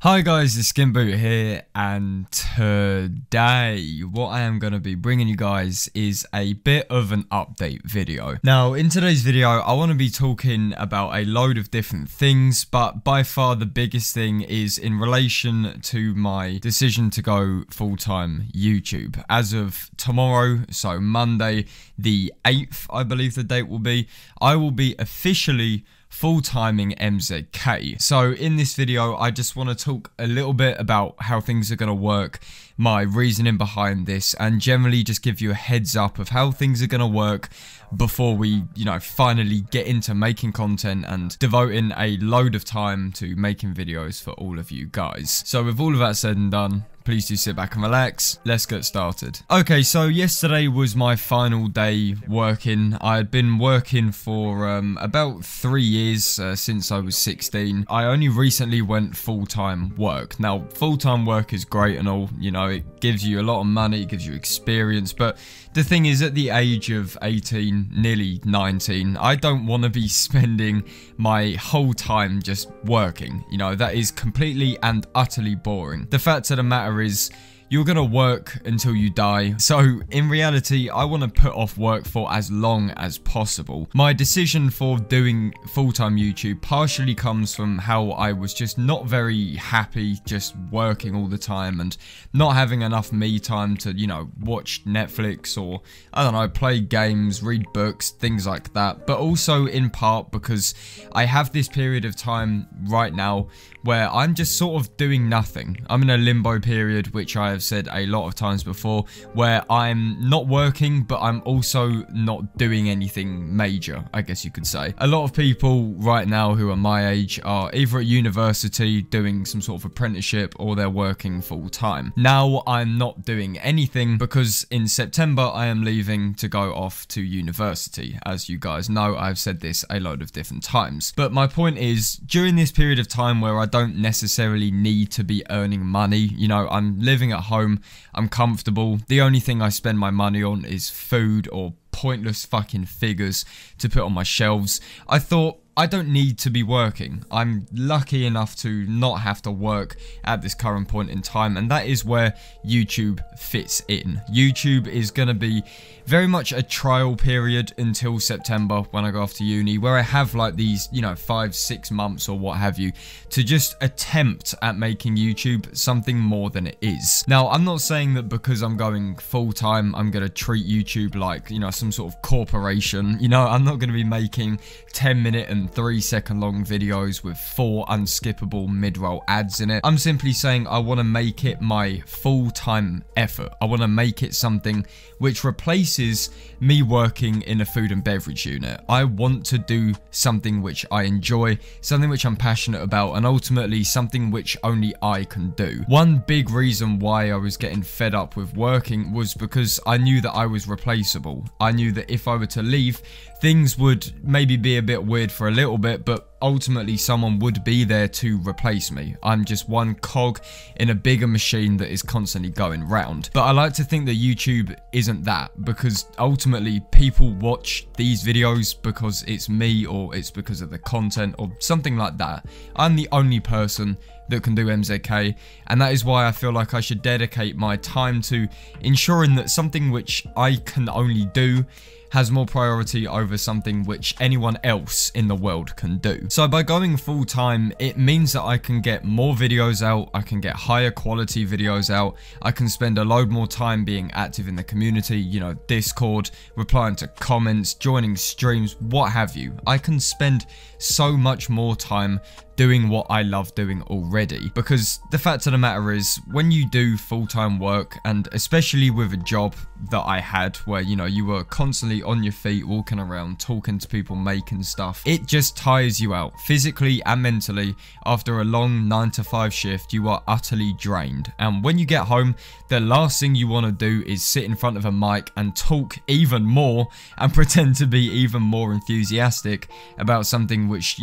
Hi guys, it's SkintBoot here, and today what I am going to be bringing you guys is a bit of an update video. Now, in today's video, I want to be talking about a load of different things, but by far the biggest thing is in relation to my decision to go full-time YouTube. As of tomorrow, so Monday the 8th, I believe the date will be, I will be officially full-timing MZK. So in this video, I just want to talk a little bit about how things are going to work, my reasoning behind this, and generally just give you a heads up of how things are going to work before we, finally get into making content and devoting a load of time to making videos for all of you guys. So with all of that said and done, please do sit back and relax. Let's get started. Okay, so yesterday was my final day working. I had been working for about 3 years since I was 16. I only recently went full-time work. Now, full-time work is great and all, it gives you a lot of money, it gives you experience, but the thing is, at the age of 18, nearly 19, I don't want to be spending my whole time just working. That is completely and utterly boring. The fact of the matter is, you're gonna work until you die. So in reality, I want to put off work for as long as possible. My decision for doing full-time YouTube partially comes from how I was just not very happy just working all the time and not having enough me time to, watch Netflix or, I don't know, play games, read books, things like that. But also in part because I have this period of time right now where I'm just sort of doing nothing. I'm in a limbo period, which I have said a lot of times before, where I'm not working, but I'm also not doing anything major, I guess you could say. A lot of people right now who are my age are either at university doing some sort of apprenticeship or they're working full time. Now I'm not doing anything because in September I am leaving to go off to university. As you guys know, I've said this a load of different times. But my point is, during this period of time where I don't necessarily need to be earning money, I'm living at home, I'm comfortable, the only thing I spend my money on is food or pointless fucking figures to put on my shelves. I thought, I don't need to be working. I'm lucky enough to not have to work at this current point in time, and that is where YouTube fits in. YouTube is going to be very much a trial period until September when I go off to uni, where I have like these, 5-6 months or what have you, to just attempt at making YouTube something more than it is. Now, I'm not saying that because I'm going full-time, I'm going to treat YouTube like, some sort of corporation. I'm not going to be making 10-minute and 3-second long videos with 4 unskippable mid-roll ads in it. I'm simply saying I want to make it my full-time effort. I want to make it something which replaces me working in a food and beverage unit. I want to do something which I enjoy, something which I'm passionate about, and ultimately something which only I can do. One big reason why I was getting fed up with working was because I knew that I was replaceable. I knew that if I were to leave, things would maybe be a bit weird for a little bit, but ultimately someone would be there to replace me. I'm just one cog in a bigger machine that is constantly going round. But I like to think that YouTube isn't that, because ultimately people watch these videos because it's me or it's because of the content or something like that. I'm the only person that can do MZK, and that is why I feel like I should dedicate my time to ensuring that something which I can only do has more priority over something which anyone else in the world can do. So by going full time, it means that I can get more videos out, I can get higher quality videos out, I can spend a load more time being active in the community, Discord, replying to comments, joining streams, what have you. I can spend so much more time doing what I love doing already, because the fact of the matter is, when you do full-time work, and especially with a job that I had where you were constantly on your feet, walking around, talking to people, making stuff, it just tires you out physically and mentally. After a long 9-to-5 shift, you are utterly drained, and when you get home, the last thing you want to do is sit in front of a mic and talk even more and pretend to be even more enthusiastic about something which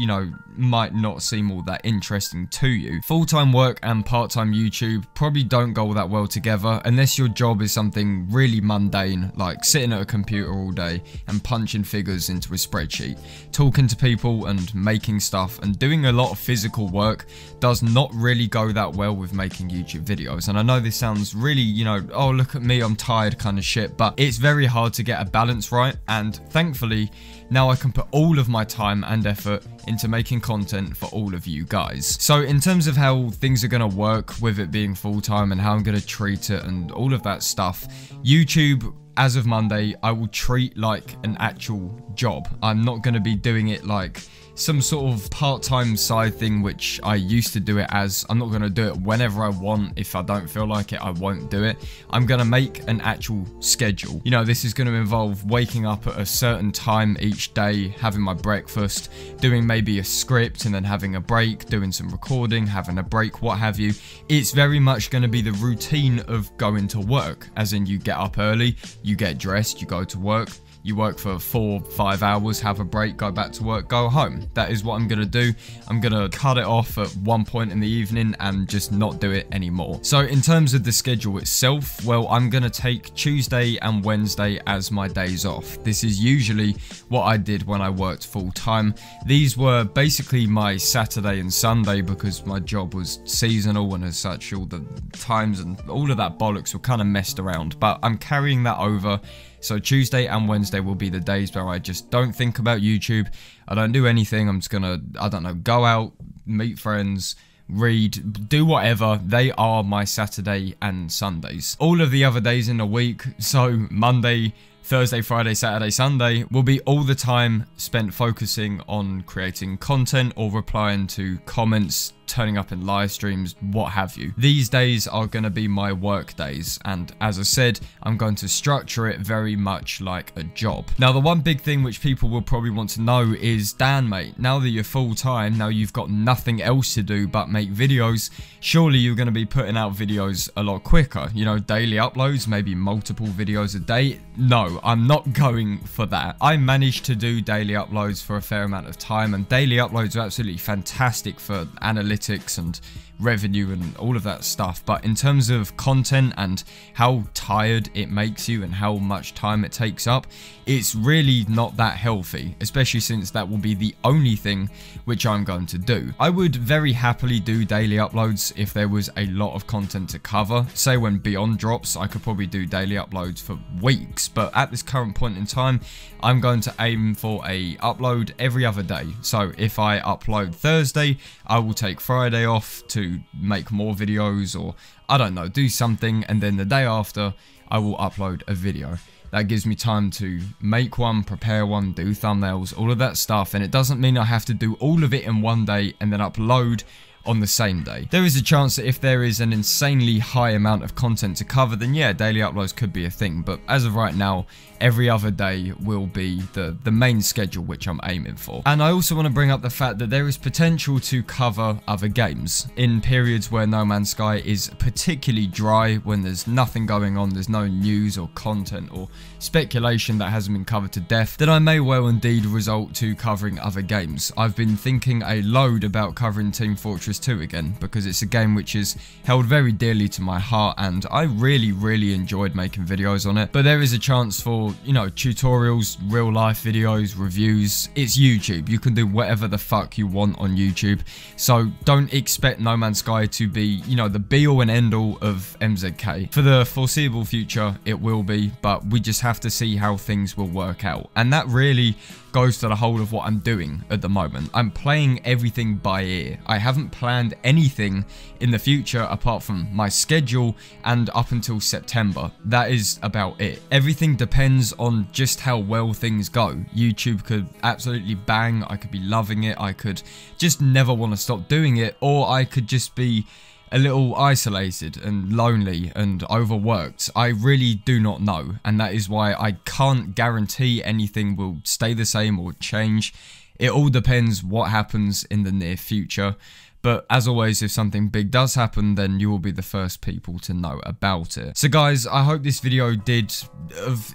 might not seem seem all that interesting to you. Full-time work and part-time YouTube probably don't go all that well together unless your job is something really mundane, like sitting at a computer all day and punching figures into a spreadsheet. Talking to people and making stuff and doing a lot of physical work does not really go that well with making YouTube videos. And I know this sounds really, you know, oh look at me, I'm tired kind of shit, but it's very hard to get a balance right, and thankfully now I can put all of my time and effort into making content for all of you guys. So in terms of how things are going to work with it being full-time and how I'm going to treat it and all of that stuff, YouTube, as of Monday, I will treat like an actual job. I'm not going to be doing it like some sort of part-time side thing which I used to do it as. I'm not going to do it whenever I want. If I don't feel like it, I won't do it. I'm going to make an actual schedule. You know, this is going to involve waking up at a certain time each day, having my breakfast, doing maybe a script and then having a break, doing some recording, having a break, what have you. It's very much going to be the routine of going to work, as in you get up early, you get dressed, you go to work. You work for 4-5 hours, have a break, go back to work, go home. That is what I'm going to do. I'm going to cut it off at one point in the evening and just not do it anymore. So in terms of the schedule itself, well, I'm going to take Tuesday and Wednesday as my days off. This is usually what I did when I worked full time. These were basically my Saturday and Sunday because my job was seasonal, and as such all the times and all of that bollocks were kind of messed around. But I'm carrying that over. So Tuesday and Wednesday will be the days where I just don't think about YouTube. I don't do anything. I'm just gonna, I don't know, go out, meet friends, read, do whatever. They are my Saturday and Sundays. All of the other days in the week, so Monday, Thursday, Friday, Saturday, Sunday, will be all the time spent focusing on creating content or replying to comments, turning up in live streams, what have you. These days are going to be my work days, and as I said, I'm going to structure it very much like a job. Now, the one big thing which people will probably want to know is, Dan mate, now that you're full-time, now you've got nothing else to do but make videos, surely you're going to be putting out videos a lot quicker, you know, daily uploads, maybe multiple videos a day. No, I'm not going for that. I managed to do daily uploads for a fair amount of time, and daily uploads are absolutely fantastic for analytics and revenue and all of that stuff, but in terms of content and how tired it makes you and how much time it takes up, it's really not that healthy, especially since that will be the only thing which I'm going to do. I would very happily do daily uploads if there was a lot of content to cover. Say when Beyond drops, I could probably do daily uploads for weeks, but at this current point in time, I'm going to aim for a upload every other day. So if I upload Thursday, I will take Friday off to make more videos, or I don't know, do something, and then the day after I will upload a video. That gives me time to make one, prepare one, do thumbnails, all of that stuff, and it doesn't mean I have to do all of it in one day and then upload on the same day. There is a chance that if there is an insanely high amount of content to cover, then yeah, daily uploads could be a thing, but as of right now, every other day will be the main schedule which I'm aiming for. And I also want to bring up the fact that there is potential to cover other games in periods where No Man's Sky is particularly dry, when there's nothing going on, there's no news or content or speculation that hasn't been covered to death, then I may well indeed resort to covering other games. I've been thinking a load about covering Team Fortress 2 again, because it's a game which is held very dearly to my heart, and I really enjoyed making videos on it. But there is a chance for, you know, tutorials, real life videos, reviews. It's YouTube. You can do whatever the fuck you want on YouTube. So don't expect No Man's Sky to be, you know, the be all and end all of MZK. For the foreseeable future, it will be, but we just have to see how things will work out. And that really goes to the whole of what I'm doing at the moment. I'm playing everything by ear. I haven't planned anything in the future apart from my schedule and up until September. That is about it. Everything depends on just how well things go. YouTube could absolutely bang, I could be loving it, I could just never want to stop doing it, or I could just be a little isolated and lonely and overworked. I really do not know, and that is why I can't guarantee anything will stay the same or change. It all depends what happens in the near future. But as always, if something big does happen, then you will be the first people to know about it. So guys, I hope this video did,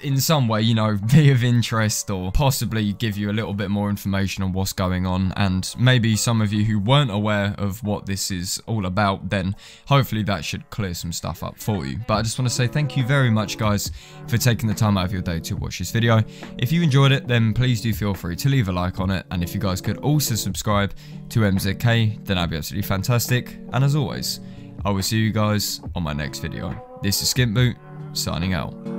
in some way, you know, be of interest or possibly give you a little bit more information on what's going on. And maybe some of you who weren't aware of what this is all about, then hopefully that should clear some stuff up for you. But I just want to say thank you very much, guys, for taking the time out of your day to watch this video. If you enjoyed it, then please do feel free to leave a like on it. And if you guys could also subscribe to MZK, then that'd be absolutely fantastic. And as always, I will see you guys on my next video. This is SkintBoot, signing out.